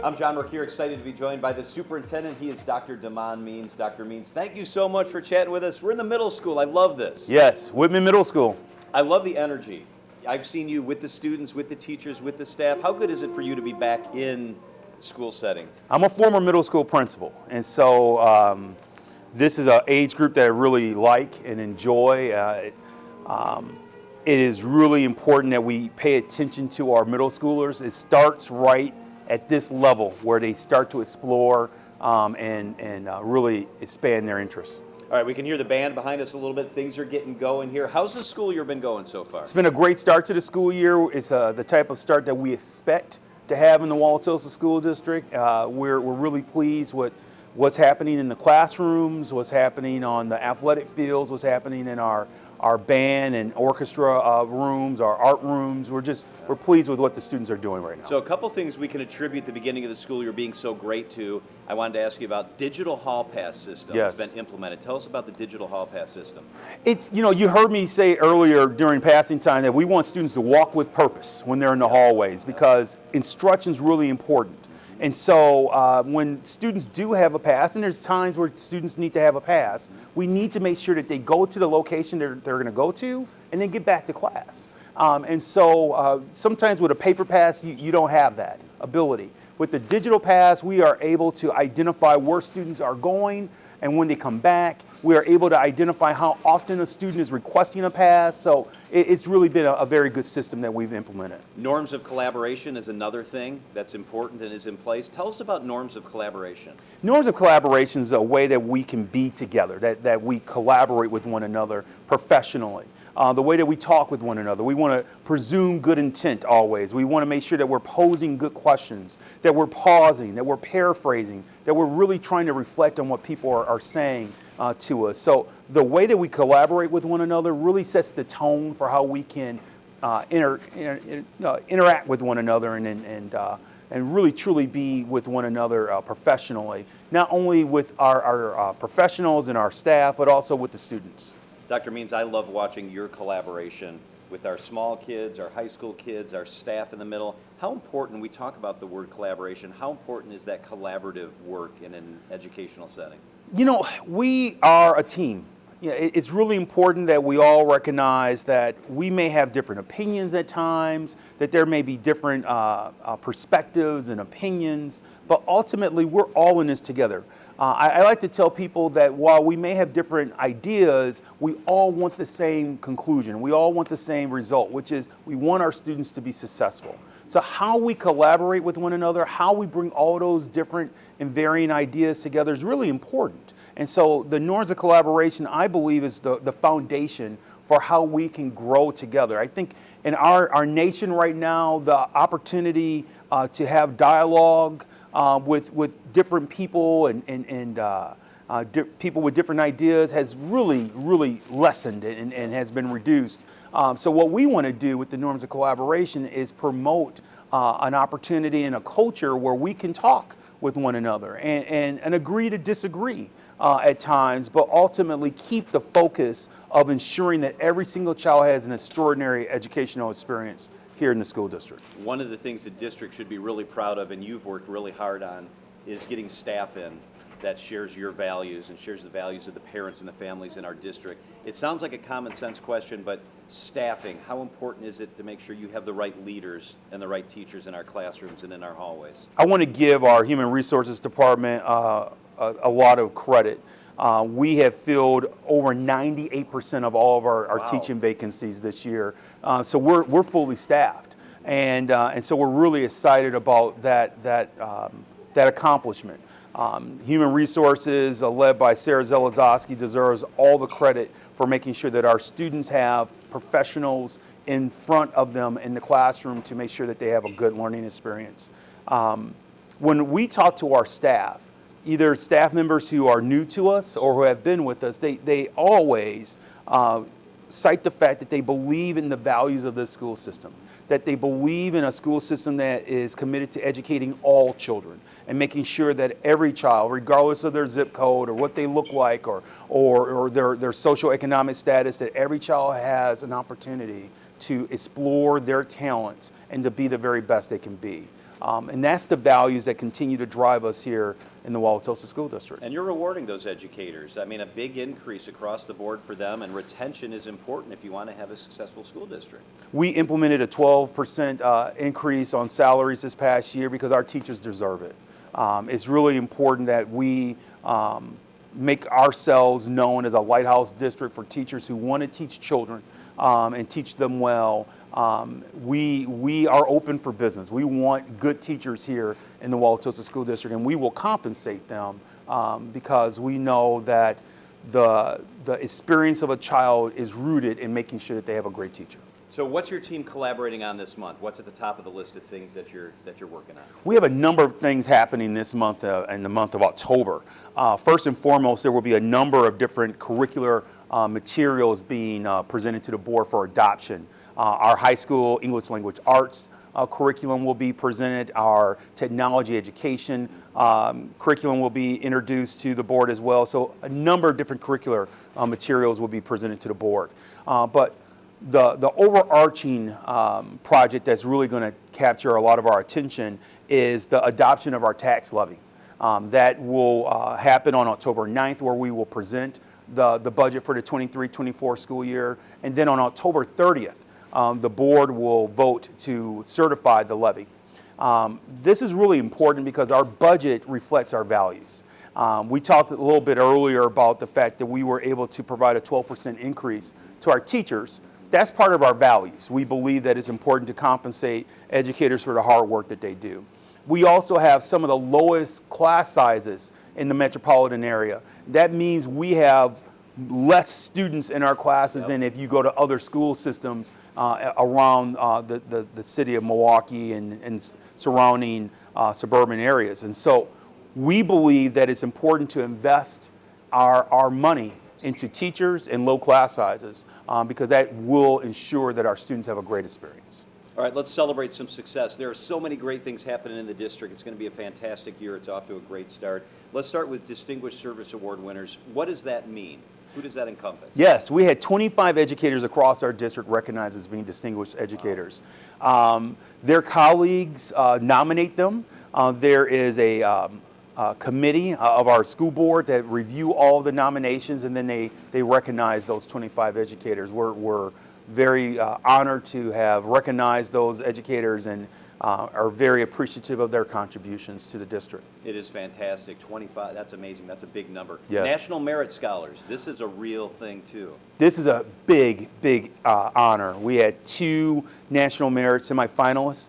I'm John Mercure, excited to be joined by the superintendent. He is Dr. Damon Means. Dr. Means, thank you so much for chatting with us. We're in the middle school. I love this. Yes, Whitman Middle School. I love the energy. I've seen you with the students, with the teachers, with the staff. How good is it for you to be back in school setting? I'm a former middle school principal, and so this is an age group that I really like and enjoy. It is really important that we pay attention to our middle schoolers. It starts right at this level where they start to explore and really expand their interests. All right, we can hear the band behind us a little bit. Things are getting going here. How's the school year been going so far? It's been a great start to the school year. It's the type of start that we expect to have in the Wauwatosa School District. We're really pleased with what's happening in the classrooms, what's happening on the athletic fields, what's happening in our band and orchestra rooms, our art rooms. We're pleased with what the students are doing right now. So a couple things we can attribute the beginning of the school year being so great to. I wanted to ask you about digital hall pass system Yes. that's been implemented. Tell us about the digital hall pass system. It's, you heard me say earlier during passing time that we want students to walk with purpose when they're in the hallways because instruction's really important. And so when students do have a pass, and there's times where students need to have a pass, we need to make sure that they go to the location they're going to go to and then get back to class. And so sometimes with a paper pass, you don't have that ability. With the digital pass, we are able to identify where students are going, and when they come back, we are able to identify how often a student is requesting a pass. So it's really been a very good system that we've implemented. Norms of collaboration is another thing that's important and is in place. Tell us about norms of collaboration. Norms of collaboration is a way that we can be together, that we collaborate with one another professionally. The way that we talk with one another. We want to presume good intent always. We want to make sure that we're posing good questions, that we're pausing, that we're paraphrasing, that we're really trying to reflect on what people are saying to us. So the way that we collaborate with one another really sets the tone for how we can interact with one another and really truly be with one another professionally, not only with our professionals and our staff, but also with the students. Dr. Means, I love watching your collaboration with our small kids, our high school kids, our staff in the middle. How important, we talk about the word collaboration, how important is that collaborative work in an educational setting? We are a team. It's really important that we all recognize that we may have different opinions at times, that there may be different perspectives and opinions, but ultimately we're all in this together. I like to tell people that while we may have different ideas, we all want the same conclusion. We all want the same result, which is we want our students to be successful. So how we collaborate with one another, how we bring all those different and varying ideas together is really important. And so the norms of collaboration, I believe, is the foundation for how we can grow together. I think in our nation right now, the opportunity to have dialogue with different people and people with different ideas has really lessened and has been reduced. So what we want to do with the norms of collaboration is promote an opportunity and a culture where we can talk with one another and agree to disagree at times, but ultimately keep the focus of ensuring that every single child has an extraordinary educational experience here in the school district. One of the things the district should be really proud of, and you've worked really hard on, is getting staff in that shares your values and shares the values of the parents and the families in our district. It sounds like a common sense question, but staffing, how important is it to make sure you have the right leaders and the right teachers in our classrooms and in our hallways? I want to give our Human Resources Department a lot of credit. We have filled over 98% of all of our Wow. teaching vacancies this year. So we're fully staffed. And so we're really excited about that accomplishment. Human Resources, led by Sarah Zelazowski, deserves all the credit for making sure that our students have professionals in front of them in the classroom to make sure that they have a good learning experience. When we talk to our staff, either staff members who are new to us or who have been with us, they always cite the fact that they believe in the values of this school system. that they believe in a school system that is committed to educating all children and making sure that every child, regardless of their zip code or what they look like or their socioeconomic status, that every child has an opportunity to explore their talents and to be the very best they can be. And that's the values that continue to drive us here in the Wauwatosa School District. And you're rewarding those educators. I mean, a big increase across the board for them, and retention is important if you want to have a successful school district. We implemented a 12% increase on salaries this past year because our teachers deserve it. It's really important that we make ourselves known as a lighthouse district for teachers who want to teach children and teach them well. We are open for business. We want good teachers here in the Wauwatosa School District, and we will compensate them because we know that the experience of a child is rooted in making sure that they have a great teacher. So what's your team collaborating on this month? What's at the top of the list of things that you're working on? We have a number of things happening this month in the month of October. First and foremost, there will be a number of different curricular materials being presented to the board for adoption. Our high school English language arts curriculum will be presented. Our technology education curriculum will be introduced to the board as well. So a number of different curricular materials will be presented to the board. But the overarching project that's really going to capture a lot of our attention is the adoption of our tax levy. That will happen on October 9th, where we will present the budget for the 23-24 school year. And then on October 30th, the board will vote to certify the levy. This is really important because our budget reflects our values. We talked a little bit earlier about the fact that we were able to provide a 12% increase to our teachers. That's part of our values. We believe that it's important to compensate educators for the hard work that they do. We also have some of the lowest class sizes in the metropolitan area. That means we have less students in our classes than if you go to other school systems around the city of Milwaukee and surrounding suburban areas. And so we believe that it's important to invest our money into teachers and low class sizes because that will ensure that our students have a great experience. All right, let's celebrate some success. There are so many great things happening in the district. It's going to be a fantastic year. It's off to a great start. Let's start with Distinguished Service Award winners. What does that mean? Who does that encompass? Yes, we had 25 educators across our district recognized as being distinguished educators. Their colleagues nominate them. There is a committee of our school board that review all the nominations, and then they recognize those 25 educators. We're very honored to have recognized those educators and are very appreciative of their contributions to the district. It is fantastic. 25, that's amazing. That's a big number. Yes. National Merit Scholars, this is a real thing too. This is a big honor. We had 2 National Merit semifinalists,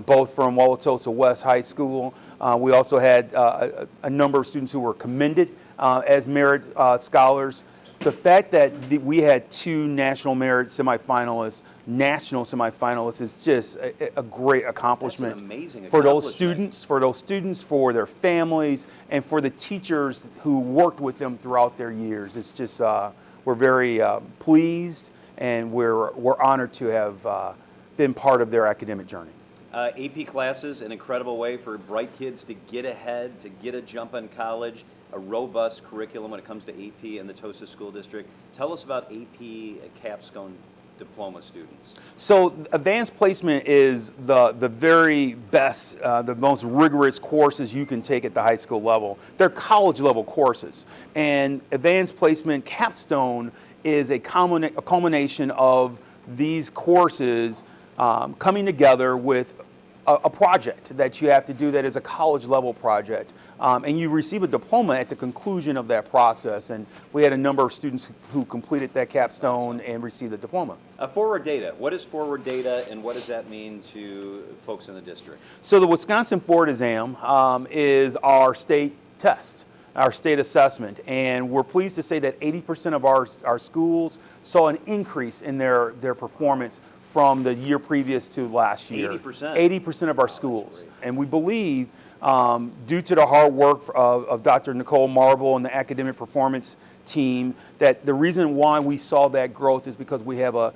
both from Wauwatosa West High School. We also had a number of students who were commended as merit scholars. The fact that we had 2 National Merit semifinalists, national semifinalists, is just a great accomplishment. That's an amazing for accomplishment. those students, for their families, and for the teachers who worked with them throughout their years. It's just we're very pleased, and we're honored to have been part of their academic journey. AP classes, an incredible way for bright kids to get ahead, to get a jump on college, a robust curriculum when it comes to AP and the Tosa School District. Tell us about AP capstone diploma students. So advanced placement is the very best, the most rigorous courses you can take at the high school level. They're college level courses. And advanced placement capstone is a culmination of these courses coming together with a project that you have to do that is a college level project. And you receive a diploma at the conclusion of that process. And we had a number of students who completed that capstone and received a diploma. Forward data. What is forward data and what does that mean to folks in the district? So the Wisconsin Forward Exam is our state test, our state assessment. And we're pleased to say that 80% of our schools saw an increase in their performance from the year previous to last year. 80%? 80% of our schools. And we believe, due to the hard work of Dr. Nicole Marble and the academic performance team, that the reason why we saw that growth is because we have a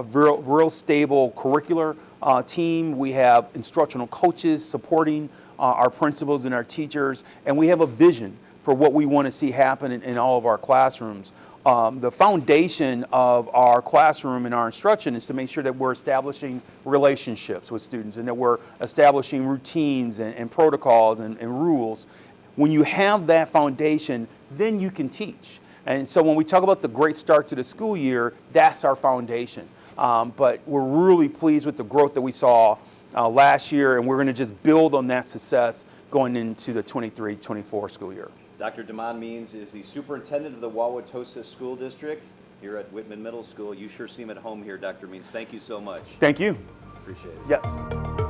real stable curricular team. We have instructional coaches supporting our principals and our teachers, and we have a vision for what we want to see happen in all of our classrooms. The foundation of our classroom and our instruction is to make sure that we're establishing relationships with students and that we're establishing routines and protocols and rules. When you have that foundation, then you can teach. And so when we talk about the great start to the school year, that's our foundation. But we're really pleased with the growth that we saw last year, and we're going to just build on that success going into the 23-24 school year. Dr. Damon Means is the superintendent of the Wauwatosa School District here at Whitman Middle School. You sure seem at home here, Dr. Means. Thank you so much. Thank you. Appreciate it. Yes.